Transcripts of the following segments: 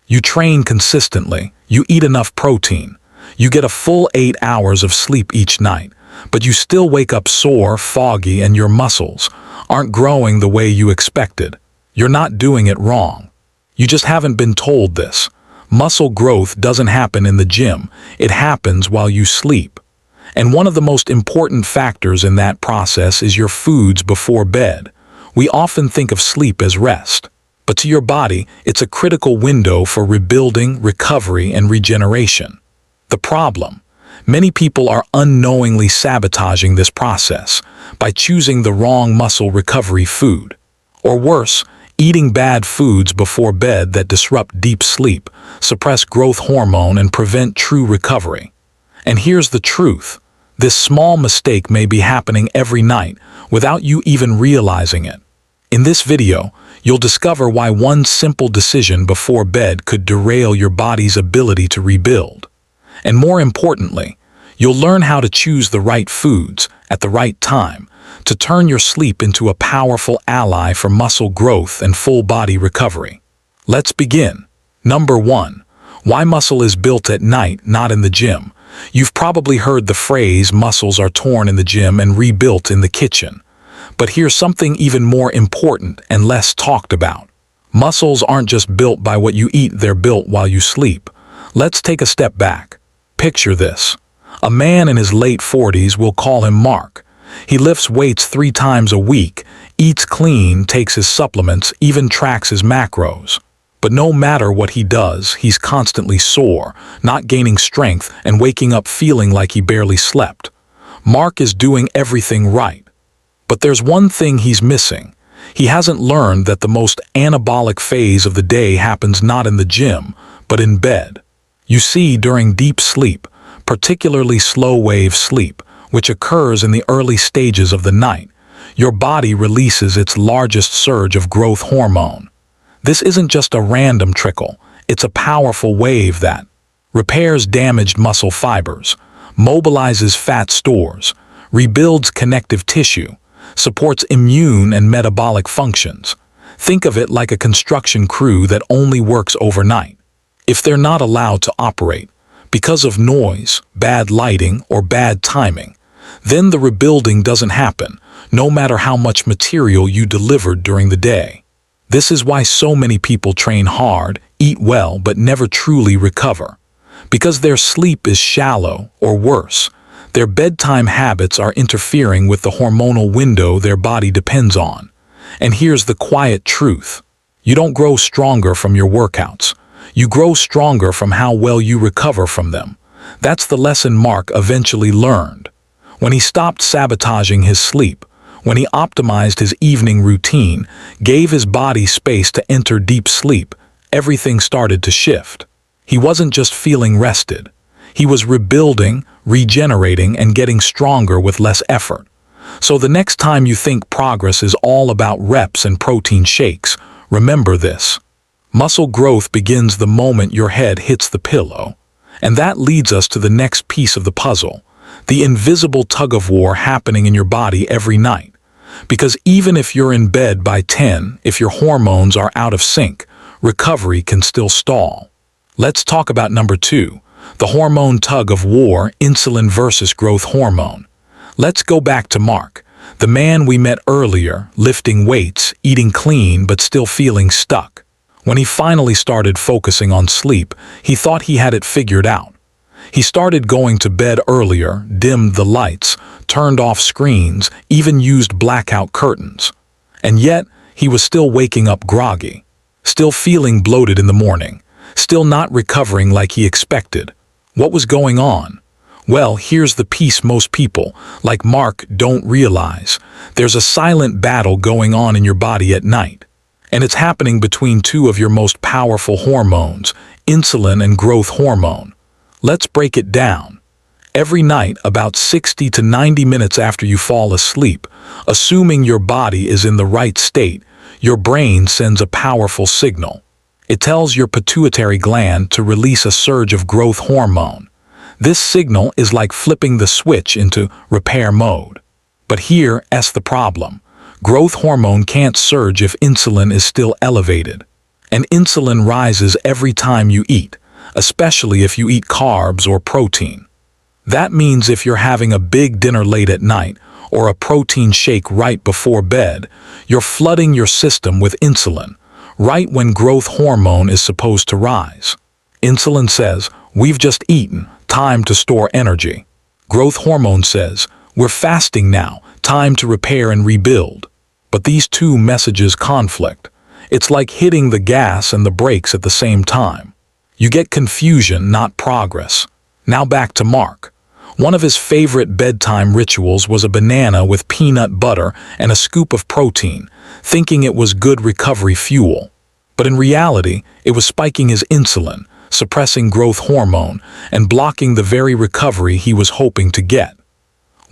You train consistently, you eat enough protein, you get a full 8 hours of sleep each night, but you still wake up sore, foggy, and your muscles aren't growing the way you expected. You're not doing it wrong. You just haven't been told this. Muscle growth doesn't happen in the gym, it happens while you sleep. And one of the most important factors in that process is your foods before bed. We often think of sleep as rest, but to your body, it's a critical window for rebuilding, recovery, and regeneration. The problem: many people are unknowingly sabotaging this process by choosing the wrong muscle recovery food. Or worse, eating bad foods before bed that disrupt deep sleep, suppress growth hormone, and prevent true recovery. And here's the truth: this small mistake may be happening every night without you even realizing it. In this video, you'll discover why one simple decision before bed could derail your body's ability to rebuild. And more importantly, you'll learn how to choose the right foods at the right time to turn your sleep into a powerful ally for muscle growth and full body recovery. Let's begin. Number 1. Why muscle is built at night, not in the gym. You've probably heard the phrase muscles are torn in the gym and rebuilt in the kitchen. But here's something even more important and less talked about. Muscles aren't just built by what you eat, they're built while you sleep. Let's take a step back. Picture this. A man in his late 40s, we'll call him Mark. He lifts weights 3 times a week, eats clean, takes his supplements, even tracks his macros. But no matter what he does, he's constantly sore, not gaining strength, and waking up feeling like he barely slept. Mark is doing everything right. But there's one thing he's missing. He hasn't learned that the most anabolic phase of the day happens not in the gym, but in bed. You see, during deep sleep, particularly slow-wave sleep, which occurs in the early stages of the night, your body releases its largest surge of growth hormone. This isn't just a random trickle, it's a powerful wave that repairs damaged muscle fibers, mobilizes fat stores, rebuilds connective tissue, supports immune and metabolic functions. Think of it like a construction crew that only works overnight. If they're not allowed to operate because of noise, bad lighting, or bad timing, then the rebuilding doesn't happen, no matter how much material you delivered during the day. This is why so many people train hard, eat well, but never truly recover. Because their sleep is shallow, or worse, their bedtime habits are interfering with the hormonal window their body depends on. And here's the quiet truth. You don't grow stronger from your workouts. You grow stronger from how well you recover from them. That's the lesson Mark eventually learned. When he stopped sabotaging his sleep, when he optimized his evening routine, gave his body space to enter deep sleep, everything started to shift. He wasn't just feeling rested. He was rebuilding, regenerating, and getting stronger with less effort. So the next time you think progress is all about reps and protein shakes, remember this. Muscle growth begins the moment your head hits the pillow. And that leads us to the next piece of the puzzle, the invisible tug-of-war happening in your body every night. Because even if you're in bed by 10, if your hormones are out of sync, recovery can still stall. Let's talk about number 2. The hormone tug-of-war, insulin versus growth hormone. Let's go back to Mark, the man we met earlier, lifting weights, eating clean, but still feeling stuck. When he finally started focusing on sleep, he thought he had it figured out. He started going to bed earlier, dimmed the lights, turned off screens, even used blackout curtains. And yet, he was still waking up groggy, still feeling bloated in the morning, still not recovering like he expected. What was going on? Well, here's the piece most people, like Mark, don't realize. There's a silent battle going on in your body at night. And it's happening between 2 of your most powerful hormones, insulin and growth hormone. Let's break it down. Every night, about 60 to 90 minutes after you fall asleep, assuming your body is in the right state, your brain sends a powerful signal. It tells your pituitary gland to release a surge of growth hormone. This signal is like flipping the switch into repair mode. But here's the problem. Growth hormone can't surge if insulin is still elevated. And insulin rises every time you eat, especially if you eat carbs or protein. That means if you're having a big dinner late at night or a protein shake right before bed, you're flooding your system with insulin, right when growth hormone is supposed to rise. Insulin says, "We've just eaten, time to store energy." Growth hormone says, "We're fasting now, time to repair and rebuild." But these two messages conflict. It's like hitting the gas and the brakes at the same time. You get confusion, not progress. Now back to Mark. One of his favorite bedtime rituals was a banana with peanut butter and a scoop of protein, thinking it was good recovery fuel. But in reality, it was spiking his insulin, suppressing growth hormone, and blocking the very recovery he was hoping to get.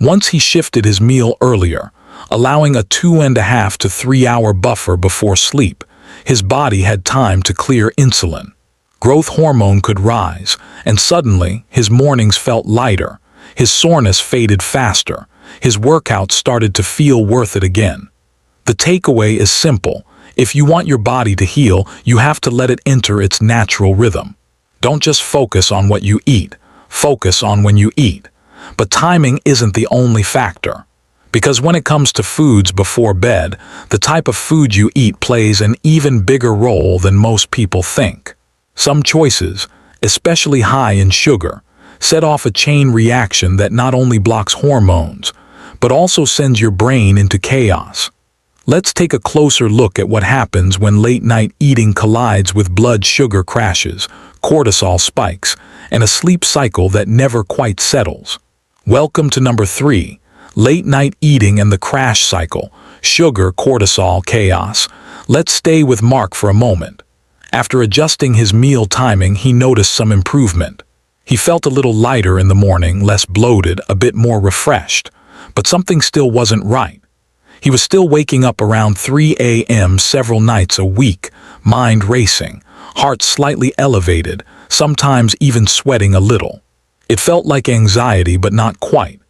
Once he shifted his meal earlier, allowing a 2.5 to 3 hour buffer before sleep, his body had time to clear insulin. Growth hormone could rise, and suddenly his mornings felt lighter. His soreness faded faster. His workouts started to feel worth it again. The takeaway is simple. If you want your body to heal, you have to let it enter its natural rhythm. Don't just focus on what you eat. Focus on when you eat. But timing isn't the only factor. Because when it comes to foods before bed, the type of food you eat plays an even bigger role than most people think. Some choices, especially high in sugar, set off a chain reaction that not only blocks hormones, but also sends your brain into chaos. Let's take a closer look at what happens when late-night eating collides with blood sugar crashes, cortisol spikes, and a sleep cycle that never quite settles. Welcome to number 3, late-night eating and the crash cycle, sugar, cortisol, chaos. Let's stay with Mark for a moment. After adjusting his meal timing, he noticed some improvement. He felt a little lighter in the morning, less bloated, a bit more refreshed, but something still wasn't right. He was still waking up around 3 a.m. several nights a week, mind racing, heart slightly elevated, sometimes even sweating a little. It felt like anxiety, but not quite.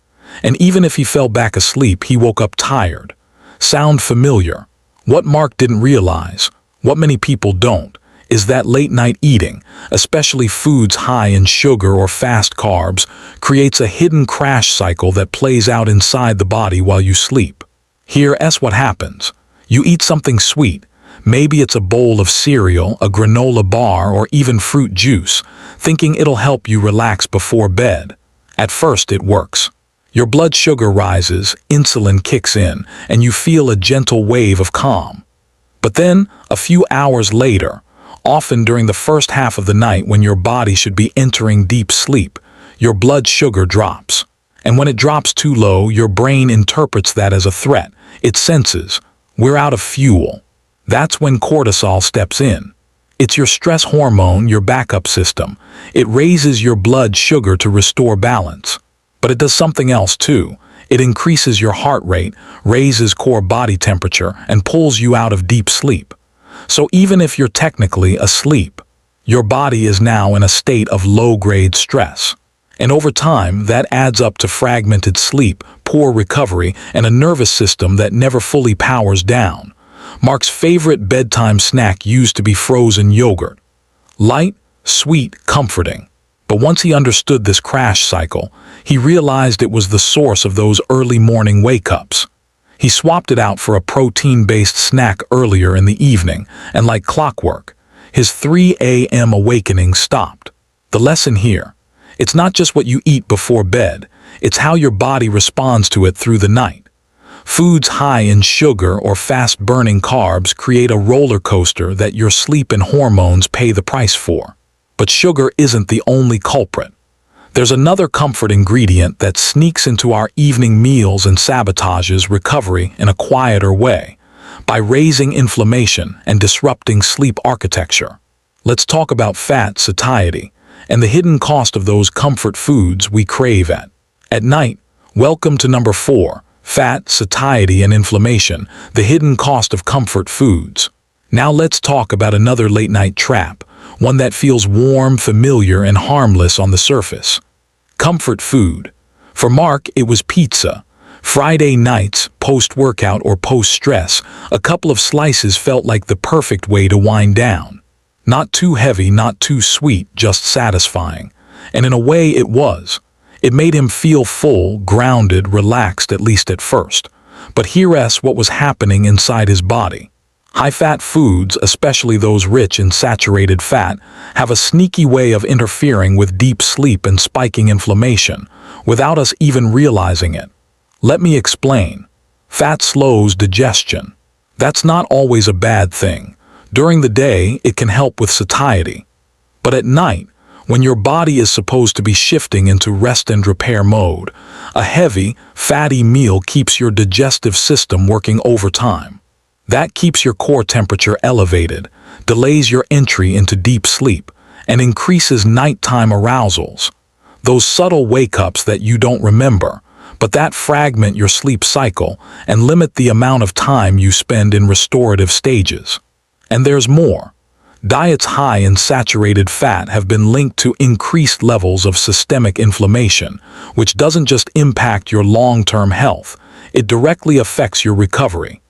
And even if he fell back asleep, he woke up tired. Sound familiar? What Mark didn't realize, what many people don't, is that late-night eating, especially foods high in sugar or fast carbs, creates a hidden crash cycle that plays out inside the body while you sleep. Here's what happens. You eat something sweet. Maybe it's a bowl of cereal, a granola bar, or even fruit juice, thinking it'll help you relax before bed. At first, it works. Your blood sugar rises, insulin kicks in, and you feel a gentle wave of calm. But then, a few hours later, often during the first half of the night when your body should be entering deep sleep, your blood sugar drops. And when it drops too low, your brain interprets that as a threat. It senses, we're out of fuel. That's when cortisol steps in. It's your stress hormone, your backup system. It raises your blood sugar to restore balance. But it does something else too. It increases your heart rate, raises core body temperature, and pulls you out of deep sleep. So even if you're technically asleep, your body is now in a state of low-grade stress. And over time, that adds up to fragmented sleep, poor recovery, and a nervous system that never fully powers down. Mark's favorite bedtime snack used to be frozen yogurt. Light, sweet, comforting. But once he understood this crash cycle, he realized it was the source of those early morning wake-ups. He swapped it out for a protein-based snack earlier in the evening, and like clockwork, his 3 a.m. awakening stopped. The lesson here: it's not just what you eat before bed, it's how your body responds to it through the night. Foods high in sugar or fast-burning carbs create a roller coaster that your sleep and hormones pay the price for. But sugar isn't the only culprit. There's another comfort ingredient that sneaks into our evening meals and sabotages recovery in a quieter way, by raising inflammation and disrupting sleep architecture. Let's talk about fat satiety and the hidden cost of those comfort foods we crave at night. Welcome to number 4, fat, satiety, and inflammation, the hidden cost of comfort foods. Now let's talk about another late-night trap, one that feels warm, familiar, and harmless on the surface. Comfort food. For Mark, it was pizza. Friday nights, post-workout or post-stress, a couple of slices felt like the perfect way to wind down. Not too heavy, not too sweet, just satisfying. And in a way it was. It made him feel full, grounded, relaxed, at least at first. But here's what was happening inside his body. High-fat foods, especially those rich in saturated fat, have a sneaky way of interfering with deep sleep and spiking inflammation, without us even realizing it. Let me explain. Fat slows digestion. That's not always a bad thing. During the day, it can help with satiety. But at night, when your body is supposed to be shifting into rest and repair mode, a heavy, fatty meal keeps your digestive system working overtime. That keeps your core temperature elevated, delays your entry into deep sleep, and increases nighttime arousals. Those subtle wake-ups that you don't remember, but that fragment your sleep cycle and limit the amount of time you spend in restorative stages. And there's more. Diets high in saturated fat have been linked to increased levels of systemic inflammation, which doesn't just impact your long-term health, it directly affects your recovery.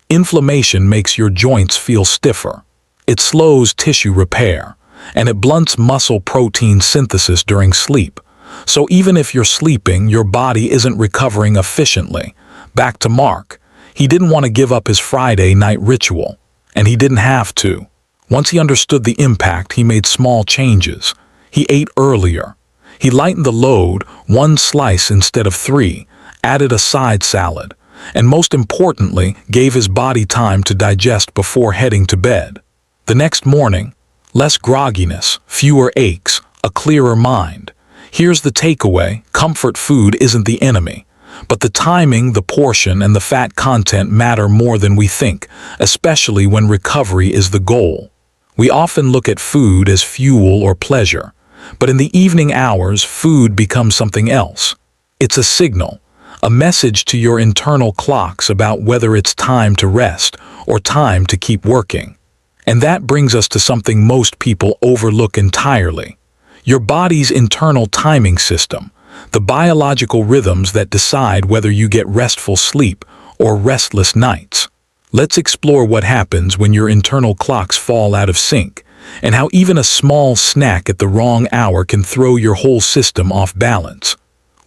Inflammation makes your joints feel stiffer. It slows tissue repair, and it blunts muscle protein synthesis during sleep. So even if you're sleeping, your body isn't recovering efficiently. Back to Mark. He didn't want to give up his Friday night ritual, and he didn't have to. Once he understood the impact, he made small changes. He ate earlier. He lightened the load, 1 slice instead of 3, added a side salad, and most importantly, gave his body time to digest before heading to bed. The next morning, less grogginess, fewer aches, a clearer mind. Here's the takeaway: comfort food isn't the enemy. But the timing, the portion, and the fat content matter more than we think, especially when recovery is the goal. We often look at food as fuel or pleasure, but in the evening hours, food becomes something else. It's a signal, a message to your internal clocks about whether it's time to rest or time to keep working. And that brings us to something most people overlook entirely: your body's internal timing system, the biological rhythms that decide whether you get restful sleep or restless nights. Let's explore what happens when your internal clocks fall out of sync, and how even a small snack at the wrong hour can throw your whole system off balance.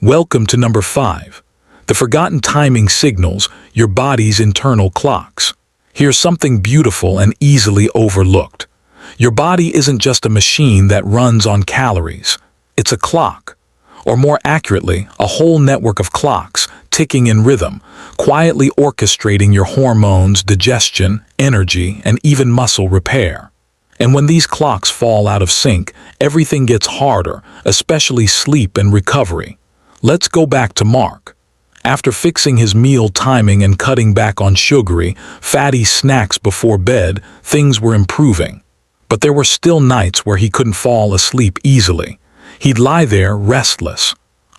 Welcome to number 5. The forgotten timing signals, your body's internal clocks. Here's something beautiful and easily overlooked. Your body isn't just a machine that runs on calories. It's a clock. Or more accurately, a whole network of clocks, ticking in rhythm, quietly orchestrating your hormones, digestion, energy, and even muscle repair. And when these clocks fall out of sync, everything gets harder, especially sleep and recovery. Let's go back to Mark. After fixing his meal timing and cutting back on sugary, fatty snacks before bed, things were improving. But there were still nights where he couldn't fall asleep easily. He'd lie there restless.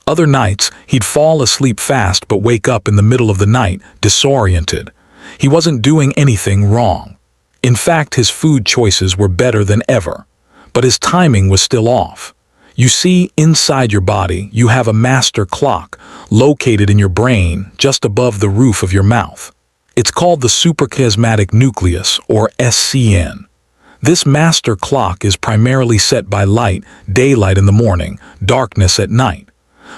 Other nights, he'd fall asleep fast but wake up in the middle of the night, disoriented. He wasn't doing anything wrong. In fact, his food choices were better than ever. But his timing was still off. You see, inside your body, you have a master clock, located in your brain, just above the roof of your mouth. It's called the suprachiasmatic nucleus, or SCN. This master clock is primarily set by light, daylight in the morning, darkness at night.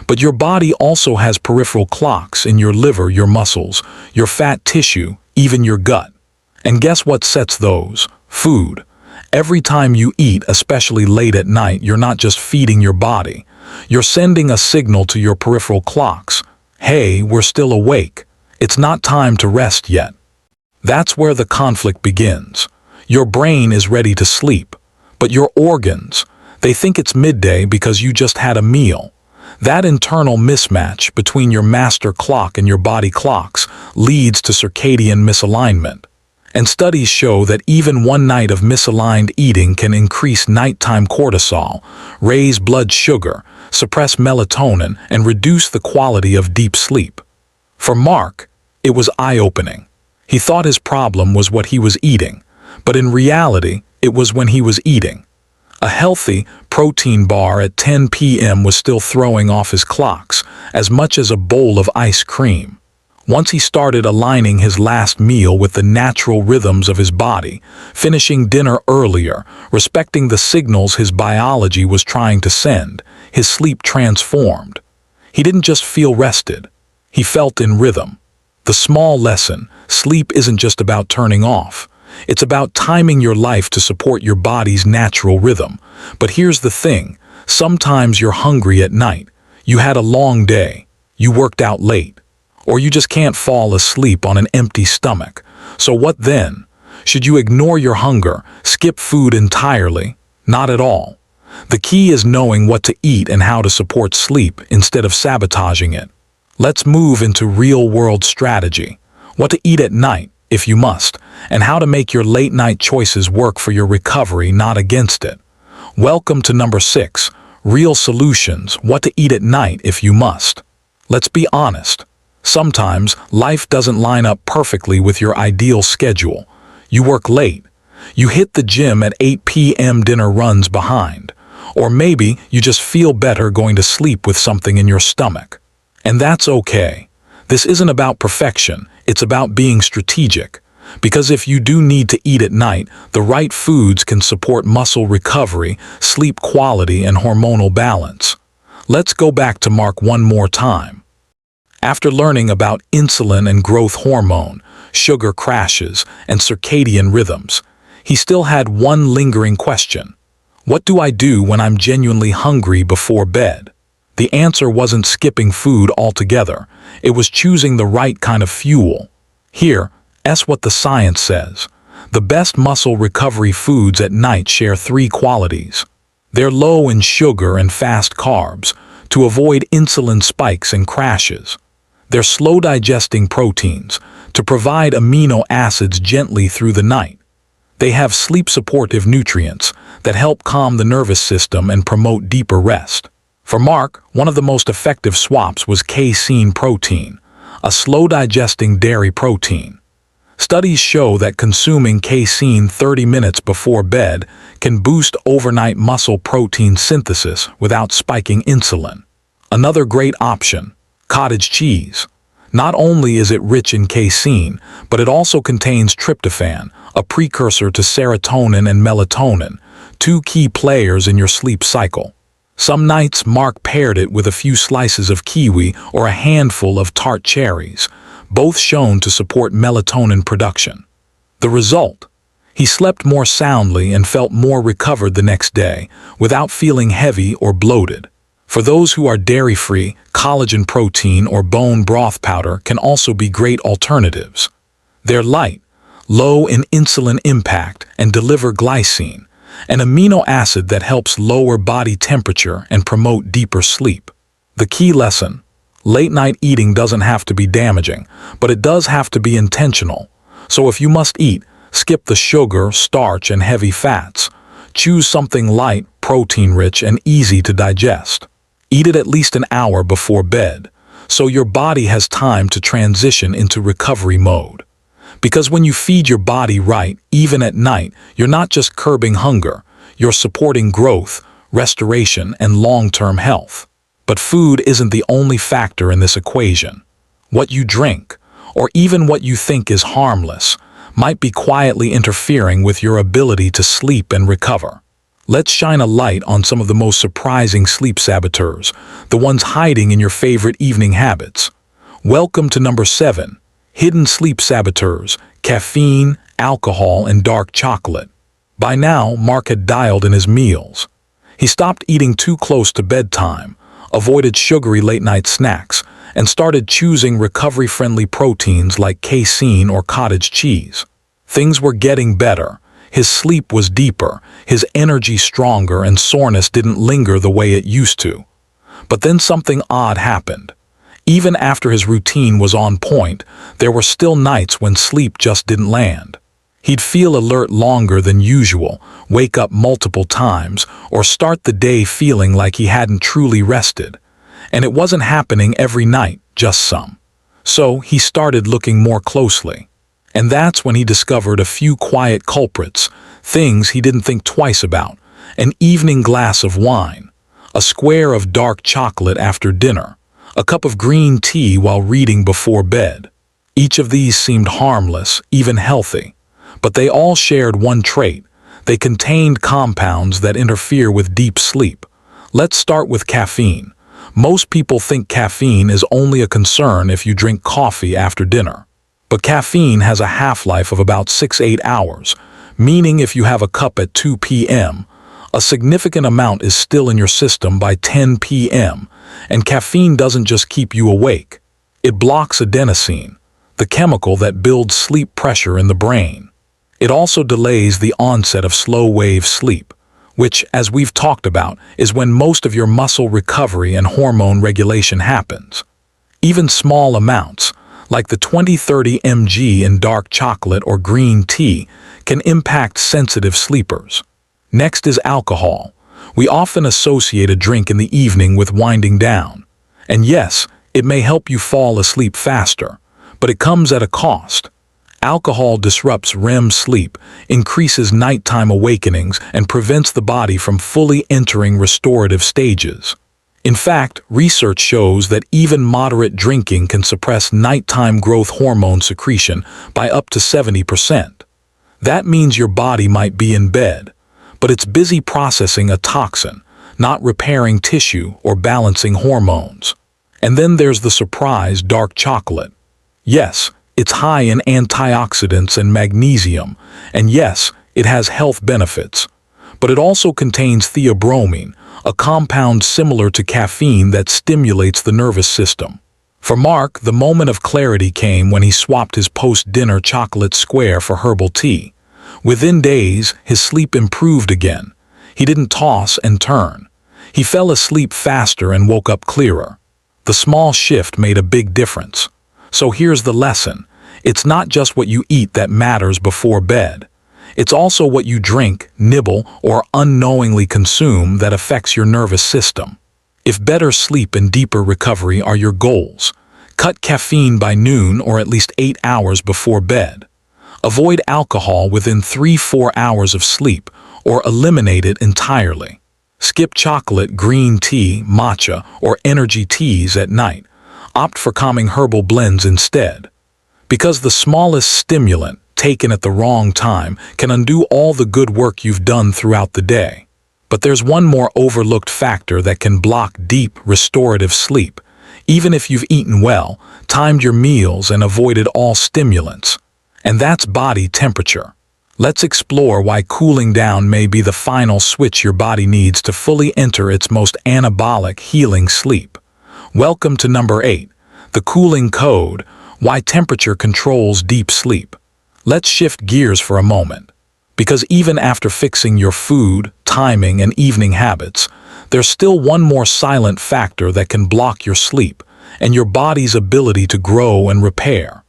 But your body also has peripheral clocks in your liver, your muscles, your fat tissue, even your gut. And guess what sets those? Food. Every time you eat, especially late at night, you're not just feeding your body. You're sending a signal to your peripheral clocks. Hey, we're still awake. It's not time to rest yet. That's where the conflict begins. Your brain is ready to sleep, but your organs, they think it's midday because you just had a meal. That internal mismatch between your master clock and your body clocks leads to circadian misalignment. And studies show that even one night of misaligned eating can increase nighttime cortisol, raise blood sugar, suppress melatonin, and reduce the quality of deep sleep. For Mark, it was eye-opening. He thought his problem was what he was eating, but in reality, it was when he was eating. A healthy protein bar at 10 p.m. was still throwing off his clocks, as much as a bowl of ice cream. Once he started aligning his last meal with the natural rhythms of his body, finishing dinner earlier, respecting the signals his biology was trying to send, his sleep transformed. He didn't just feel rested. He felt in rhythm. The small lesson: sleep isn't just about turning off. It's about timing your life to support your body's natural rhythm. But here's the thing: sometimes you're hungry at night. You had a long day. You worked out late. Or you just can't fall asleep on an empty stomach. So what then? Should you ignore your hunger, skip food entirely? Not at all. The key is knowing what to eat and how to support sleep instead of sabotaging it. Let's move into real-world strategy. What to eat at night, if you must, and how to make your late-night choices work for your recovery, not against it. Welcome to number 6, real solutions: what to eat at night if you must. Let's be honest. Sometimes life doesn't line up perfectly with your ideal schedule. You work late. You hit the gym at 8 p.m. dinner runs behind. Or maybe you just feel better going to sleep with something in your stomach. And that's okay. This isn't about perfection. It's about being strategic. Because if you do need to eat at night, the right foods can support muscle recovery, sleep quality, and hormonal balance. Let's go back to Mark one more time. After learning about insulin and growth hormone, sugar crashes, and circadian rhythms, he still had one lingering question. What do I do when I'm genuinely hungry before bed? The answer wasn't skipping food altogether. It was choosing the right kind of fuel. Here's what the science says. The best muscle recovery foods at night share 3 qualities. They're low in sugar and fast carbs to avoid insulin spikes and crashes. They're slow-digesting proteins to provide amino acids gently through the night. They have sleep-supportive nutrients that help calm the nervous system and promote deeper rest. For Mark, one of the most effective swaps was casein protein, a slow-digesting dairy protein. Studies show that consuming casein 30 minutes before bed can boost overnight muscle protein synthesis without spiking insulin. Another great option: cottage cheese. Not only is it rich in casein, but it also contains tryptophan, a precursor to serotonin and melatonin, 2 key players in your sleep cycle. Some nights Mark paired it with a few slices of kiwi or a handful of tart cherries, both shown to support melatonin production. The result? He slept more soundly and felt more recovered the next day, without feeling heavy or bloated. For those who are dairy-free, collagen protein or bone broth powder can also be great alternatives. They're light, low in insulin impact, and deliver glycine, an amino acid that helps lower body temperature and promote deeper sleep. The key lesson: late-night eating doesn't have to be damaging, but it does have to be intentional. So if you must eat, skip the sugar, starch, and heavy fats. Choose something light, protein-rich, and easy to digest. Eat it at least an hour before bed, so your body has time to transition into recovery mode. Because when you feed your body right, even at night, you're not just curbing hunger, you're supporting growth, restoration, and long-term health. But food isn't the only factor in this equation. What you drink, or even what you think is harmless, might be quietly interfering with your ability to sleep and recover. Let's shine a light on some of the most surprising sleep saboteurs, the ones hiding in your favorite evening habits. Welcome to number 7, hidden sleep saboteurs: caffeine, alcohol, and dark chocolate. By now, Mark had dialed in his meals. He stopped eating too close to bedtime, avoided sugary late-night snacks, and started choosing recovery-friendly proteins like casein or cottage cheese. Things were getting better. His sleep was deeper, his energy stronger, and soreness didn't linger the way it used to. But then something odd happened. Even after his routine was on point, there were still nights when sleep just didn't land. He'd feel alert longer than usual, wake up multiple times, or start the day feeling like he hadn't truly rested. And it wasn't happening every night, just some. So he started looking more closely. And that's when he discovered a few quiet culprits, things he didn't think twice about: an evening glass of wine, a square of dark chocolate after dinner, a cup of green tea while reading before bed. Each of these seemed harmless, even healthy, but they all shared one trait. They contained compounds that interfere with deep sleep. Let's start with caffeine. Most people think caffeine is only a concern if you drink coffee after dinner. But caffeine has a half-life of about 6-8 hours, meaning if you have a cup at 2 p.m., a significant amount is still in your system by 10 p.m., and caffeine doesn't just keep you awake. It blocks adenosine, the chemical that builds sleep pressure in the brain. It also delays the onset of slow-wave sleep, which, as we've talked about, is when most of your muscle recovery and hormone regulation happens. Even small amounts, like the 20-30 mg in dark chocolate or green tea, can impact sensitive sleepers. Next is alcohol. We often associate a drink in the evening with winding down. And yes, it may help you fall asleep faster, but it comes at a cost. Alcohol disrupts REM sleep, increases nighttime awakenings, and prevents the body from fully entering restorative stages. In fact, research shows that even moderate drinking can suppress nighttime growth hormone secretion by up to 70%. That means your body might be in bed, but it's busy processing a toxin, not repairing tissue or balancing hormones. And then there's the surprise dark chocolate. Yes, it's high in antioxidants and magnesium, and yes, it has health benefits. But it also contains theobromine, a compound similar to caffeine that stimulates the nervous system. For Mark, the moment of clarity came when he swapped his post-dinner chocolate square for herbal tea. Within days, his sleep improved again. He didn't toss and turn. He fell asleep faster and woke up clearer. The small shift made a big difference. So here's the lesson. It's not just what you eat that matters before bed. It's also what you drink, nibble, or unknowingly consume that affects your nervous system. If better sleep and deeper recovery are your goals, cut caffeine by noon or at least 8 hours before bed. Avoid alcohol within 3-4 hours of sleep or eliminate it entirely. Skip chocolate, green tea, matcha, or energy teas at night. Opt for calming herbal blends instead. Because the smallest stimulant, taken at the wrong time, can undo all the good work you've done throughout the day. But there's one more overlooked factor that can block deep, restorative sleep, even if you've eaten well, timed your meals, and avoided all stimulants. And that's body temperature. Let's explore why cooling down may be the final switch your body needs to fully enter its most anabolic, healing sleep. Welcome to number 8, the cooling code, why temperature controls deep sleep. Let's shift gears for a moment. Because even after fixing your food, timing, and evening habits, there's still one more silent factor that can block your sleep and your body's ability to grow and repair.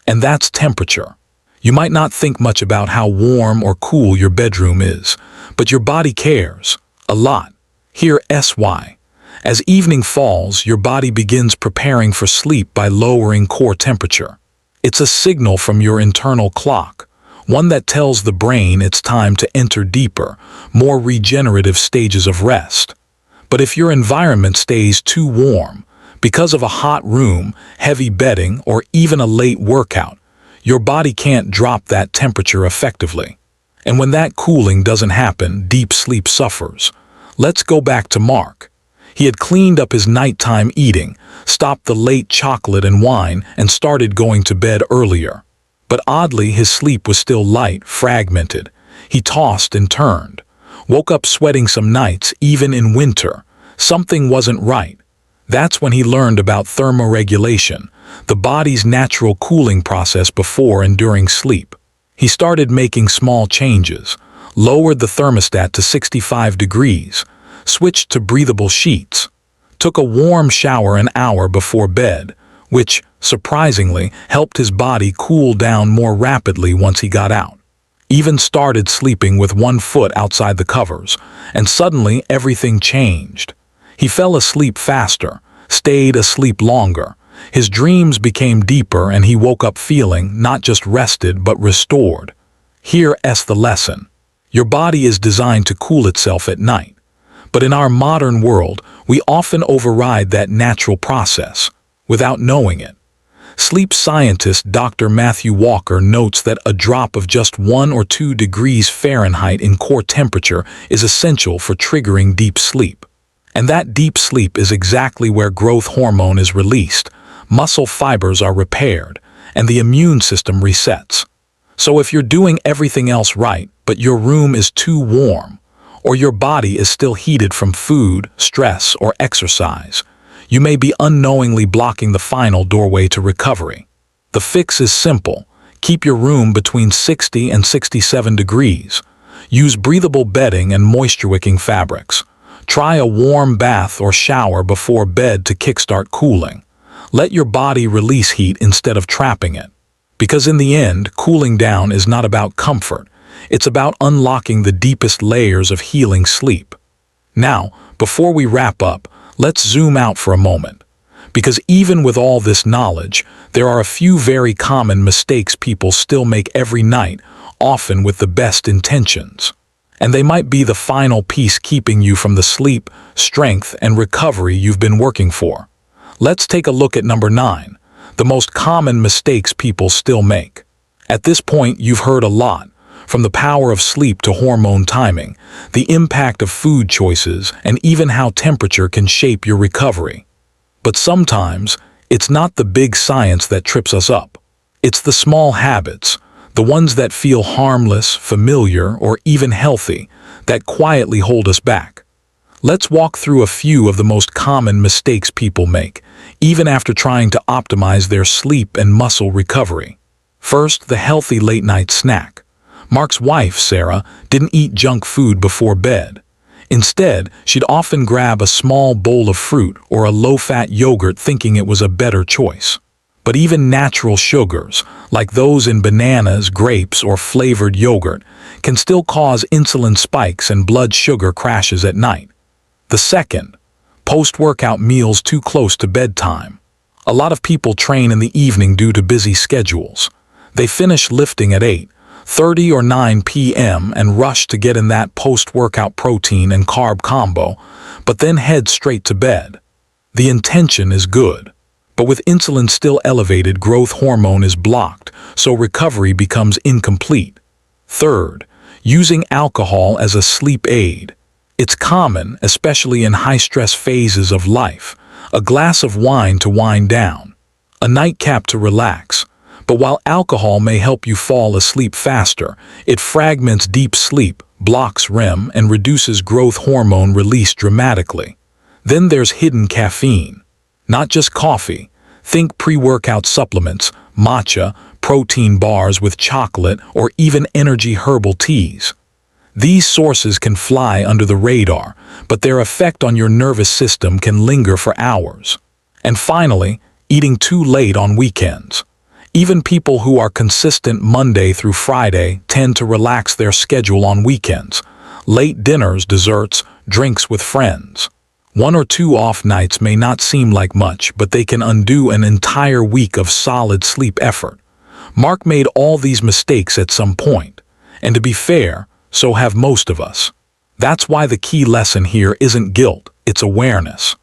And that's temperature. You might not think much about how warm or cool your bedroom is, but your body cares a lot. Here's why. As evening falls, your body begins preparing for sleep by lowering core temperature. It's a signal from your internal clock, one that tells the brain it's time to enter deeper, more regenerative stages of rest. But if your environment stays too warm, because of a hot room, heavy bedding, or even a late workout, your body can't drop that temperature effectively. And when that cooling doesn't happen, deep sleep suffers. Let's go back to Mark. He had cleaned up his nighttime eating, stopped the late chocolate and wine, and started going to bed earlier. But oddly, his sleep was still light, fragmented. He tossed and turned, woke up sweating some nights, even in winter. Something wasn't right. That's when he learned about thermoregulation, the body's natural cooling process before and during sleep. He started making small changes, lowered the thermostat to 65 degrees, switched to breathable sheets, took a warm shower an hour before bed, which, surprisingly, helped his body cool down more rapidly once he got out. Even started sleeping with one foot outside the covers, and suddenly everything changed. He fell asleep faster, stayed asleep longer. His dreams became deeper and he woke up feeling not just rested but restored. Here's the lesson. Your body is designed to cool itself at night. But in our modern world, we often override that natural process without knowing it. Sleep scientist Dr. Matthew Walker notes that a drop of just 1 or 2 degrees Fahrenheit in core temperature is essential for triggering deep sleep. And that deep sleep is exactly where growth hormone is released, muscle fibers are repaired, and the immune system resets. So if you're doing everything else right, but your room is too warm, or your body is still heated from food, stress, or exercise, you may be unknowingly blocking the final doorway to recovery. The fix is simple. Keep your room between 60 and 67 degrees. Use breathable bedding and moisture-wicking fabrics. Try a warm bath or shower before bed to kickstart cooling. Let your body release heat instead of trapping it. Because in the end, cooling down is not about comfort. It's about unlocking the deepest layers of healing sleep. Now, before we wrap up, let's zoom out for a moment. Because even with all this knowledge, there are a few very common mistakes people still make every night, often with the best intentions. And they might be the final piece keeping you from the sleep, strength, and recovery you've been working for. Let's take a look at number 9, the most common mistakes people still make. At this point, you've heard a lot, from the power of sleep to hormone timing, the impact of food choices, and even how temperature can shape your recovery. But sometimes, it's not the big science that trips us up. It's the small habits, the ones that feel harmless, familiar, or even healthy, that quietly hold us back. Let's walk through a few of the most common mistakes people make, even after trying to optimize their sleep and muscle recovery. First, the healthy late-night snack. Mark's wife, Sarah, didn't eat junk food before bed. Instead, she'd often grab a small bowl of fruit or a low-fat yogurt thinking it was a better choice. But even natural sugars, like those in bananas, grapes, or flavored yogurt, can still cause insulin spikes and blood sugar crashes at night. The second, post-workout meals too close to bedtime. A lot of people train in the evening due to busy schedules. They finish lifting at 8:30 or 9 p.m. and rush to get in that post-workout protein and carb combo, but then head straight to bed. The intention is good, but with insulin still elevated, growth hormone is blocked, so recovery becomes incomplete. Third, using alcohol as a sleep aid. It's common, especially in high-stress phases of life. A glass of wine to wind down, a nightcap to relax. But while alcohol may help you fall asleep faster, it fragments deep sleep, blocks REM, and reduces growth hormone release dramatically. Then there's hidden caffeine. Not just coffee. Think pre-workout supplements, matcha, protein bars with chocolate, or even energy herbal teas. These sources can fly under the radar, but their effect on your nervous system can linger for hours. And finally, eating too late on weekends. Even people who are consistent Monday through Friday tend to relax their schedule on weekends. Late dinners, desserts, drinks with friends. 1 or 2 off nights may not seem like much, but they can undo an entire week of solid sleep effort. Mark made all these mistakes at some point, and to be fair, so have most of us. That's why the key lesson here isn't guilt, it's awareness.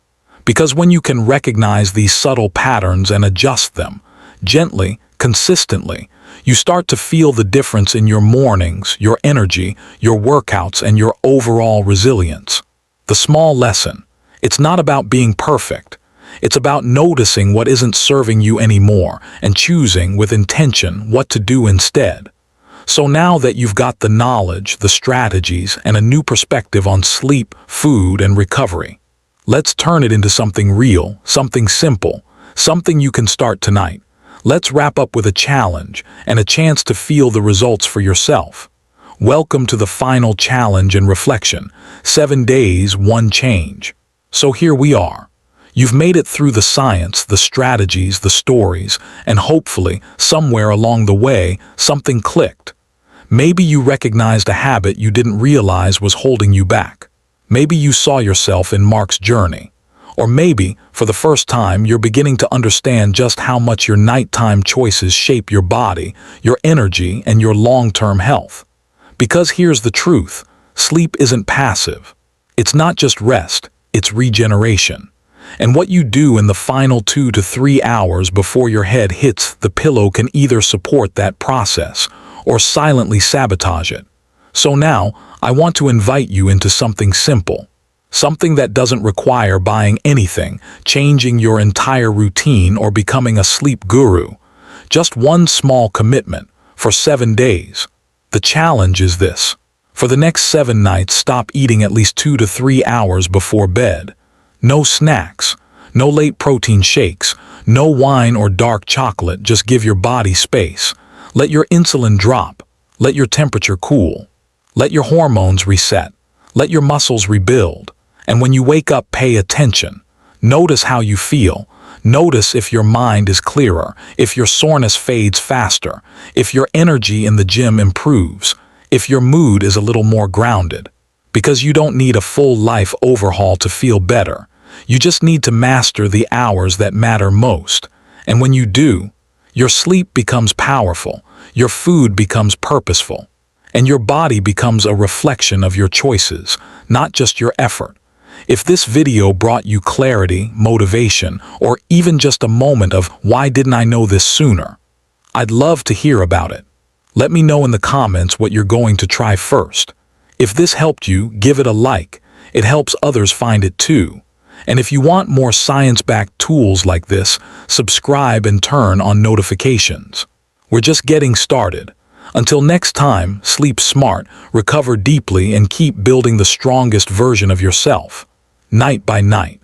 Because when you can recognize these subtle patterns and adjust them, gently, consistently, you start to feel the difference in your mornings, your energy, your workouts, and your overall resilience. The small lesson: it's not about being perfect. It's about noticing what isn't serving you anymore and choosing with intention what to do instead. So now that you've got the knowledge, the strategies, and a new perspective on sleep, food, and recovery, let's turn it into something real, something simple, something you can start tonight. Let's wrap up with a challenge and a chance to feel the results for yourself. Welcome to the final challenge and reflection. 7 days, 1 change. So here we are. You've made it through the science, the strategies, the stories, and hopefully, somewhere along the way, something clicked. Maybe you recognized a habit you didn't realize was holding you back. Maybe you saw yourself in Mark's journey. Or maybe, for the first time, you're beginning to understand just how much your nighttime choices shape your body, your energy, and your long-term health. Because here's the truth: sleep isn't passive. It's not just rest, it's regeneration. And what you do in the final 2 to 3 hours before your head hits the pillow can either support that process or silently sabotage it. So now, I want to invite you into something simple. Something that doesn't require buying anything, changing your entire routine, or becoming a sleep guru. Just one small commitment for 7 days. The challenge is this. For the next 7 nights, stop eating at least 2 to 3 hours before bed. No snacks, no late protein shakes, no wine or dark chocolate. Just give your body space. Let your insulin drop. Let your temperature cool. Let your hormones reset. Let your muscles rebuild. And when you wake up, pay attention. Notice how you feel. Notice if your mind is clearer, if your soreness fades faster, if your energy in the gym improves, if your mood is a little more grounded. Because you don't need a full life overhaul to feel better. You just need to master the hours that matter most. And when you do, your sleep becomes powerful, your food becomes purposeful, and your body becomes a reflection of your choices, not just your effort. If this video brought you clarity, motivation, or even just a moment of "why didn't I know this sooner?" I'd love to hear about it. Let me know in the comments what you're going to try first. If this helped you, give it a like. It helps others find it too. And if you want more science-backed tools like this, subscribe and turn on notifications. We're just getting started. Until next time, sleep smart, recover deeply, and keep building the strongest version of yourself, night by night.